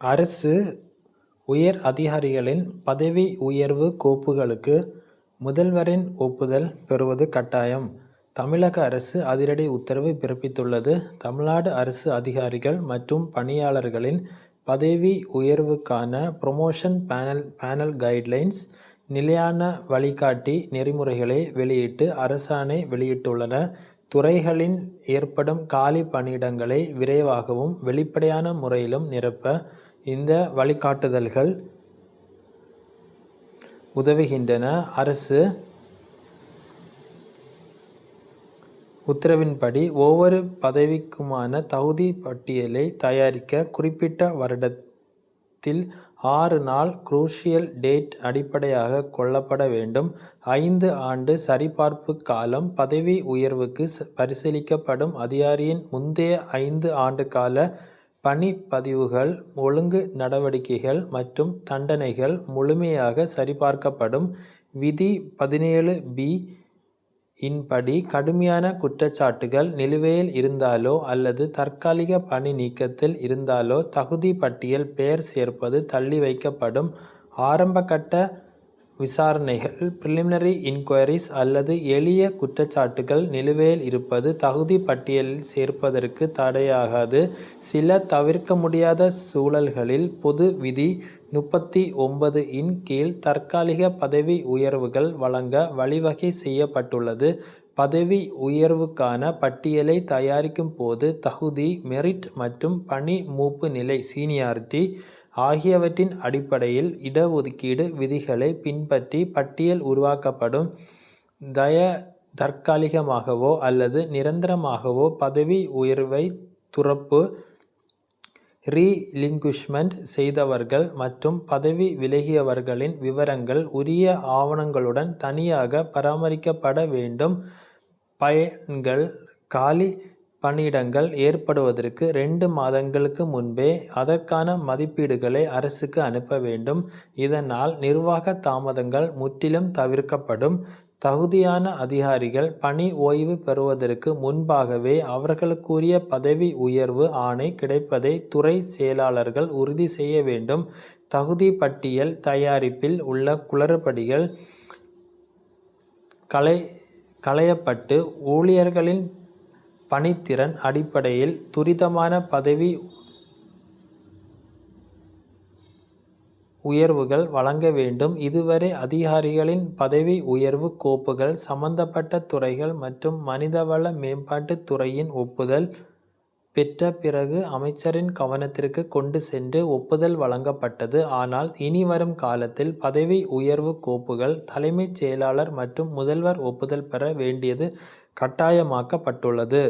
அரசு உயர் அதிகாரிகளின் பதவி உயர்வு கோப்புகளுக்கு முதல்வரின் ஒப்புதல் பெறுவது கட்டாயம். தமிழக அரசு அதிரடி உத்தரவு பிறப்பித்துள்ளது. தமிழ்நாடு அரசு அதிகாரிகள் மற்றும் பணியாளர்களின் பதவி உயர்வுக்கான புரமோஷன் பேனல் கைட்லைன்ஸ் நிலையான வழிகாட்டி நெறிமுறைகளை வெளியிட்டு அரசாணை வெளியிட்டுள்ளன. துறைகளில் ஏற்படும் காலி பணியிடங்களை விரைவாகவும் வெளிப்படையான முறையிலும் நிரப்ப இந்த வழிகாட்டுதல்கள் உதவுகின்றன. அரசு உத்தரவின்படி ஒவ்வொரு பதவிக்குமான தகுதி பட்டியலை தயாரிக்க குறிப்பிட்ட வருடத்தில் 6 நாள் குரூஷியல் டேட் அடிப்படையாக கொள்ளப்பட வேண்டும். 5 ஆண்டு சரிபார்ப்பு காலம் பதவி உயர்வுக்கு பரிசீலிக்கப்படும் அதிகாரியின் முந்தைய 5 ஆண்டுகால பணிப்பதிவுகள், ஒழுங்கு நடவடிக்கைகள் மற்றும் தண்டனைகள் முழுமையாக சரிபார்க்கப்படும். விதி 17(b) இன்படி கடுமையான குற்றச்சாட்டுகள் நிலுவையில் இருந்தாலோ அல்லது தற்காலிக பணி நீக்கத்தில் இருந்தாலோ தகுதி பட்டியல் பெயர் சேர்ப்பது தள்ளி வைக்கப்படும். ஆரம்பகட்ட விசாரணைகள் பிரிலிமினரி இன்குயரிஸ் அல்லது எளிய குற்றச்சாட்டுகள் நிலுவையில் இருப்பது தகுதி பட்டியலில் சேர்ப்பதற்கு தடையாகாது. சில தவிர்க்க முடியாத சூழல்களில் பொது விதி 39 இன் கீழ் தற்காலிக பதவி உயர்வுகள் வழங்க வழிவகை செய்யப்பட்டுள்ளது. பதவி உயர்வுக்கான பட்டியலை தயாரிக்கும் போது தகுதி, மெரிட் மற்றும் பணி மூப்பு நிலை சீனியாரிட்டி ஆகியவற்றின் அடிப்படையில் இடஒதுக்கீடு விதிகளை பின்பற்றி பட்டியல் உருவாக்கப்படும். தற்காலிகமாகவோ அல்லது நிரந்தரமாகவோ பதவி உயர்வை துறப்பு, ரீலிங்குவிஷ்மென்ட் செய்தவர்கள் மற்றும் பதவி விலகியவர்களின் விவரங்கள் உரிய ஆவணங்களுடன் தனியாக பராமரிக்கப்பட வேண்டும். பயன்கள் காலி பணியிடங்கள் ஏற்படுவதற்கு 2 மாதங்களுக்கு முன்பே அதற்கான மதிப்பீடுகளை அரசுக்கு அனுப்ப வேண்டும். இதனால் நிர்வாக தாமதங்கள் முற்றிலும் தவிர்க்கப்படும். தகுதியான அதிகாரிகள் பணி ஓய்வு பெறுவதற்கு முன்பாகவே அவர்களுக்குரிய பதவி உயர்வு ஆணை கிடைப்பதை துறை செயலாளர்கள் உறுதி செய்ய வேண்டும். தகுதி பட்டியல் தயாரிப்பில் உள்ள குளறுபடிகள் களையப்பட்டு ஊழியர்களின் பணித்திறன் அடிப்படையில் துரிதமான பதவி உயர்வுகள் வழங்க வேண்டும். இதுவரை அதிகாரிகளின் பதவி உயர்வு கோப்புகள் சம்பந்தப்பட்ட துறைகள் மற்றும் மனிதவள மேம்பாட்டுத் துறையின் ஒப்புதல் பெற்ற பிறகு அமைச்சரின் கவனத்திற்கு கொண்டு சென்று ஒப்புதல் வழங்கப்பட்டது. ஆனால் இனி வரும் காலத்தில் பதவி உயர்வு கோப்புகள் தலைமைச் செயலாளர் மற்றும் முதல்வர் ஒப்புதல் பெற வேண்டியது கட்டாயமாக்கப்பட்டுள்ளது.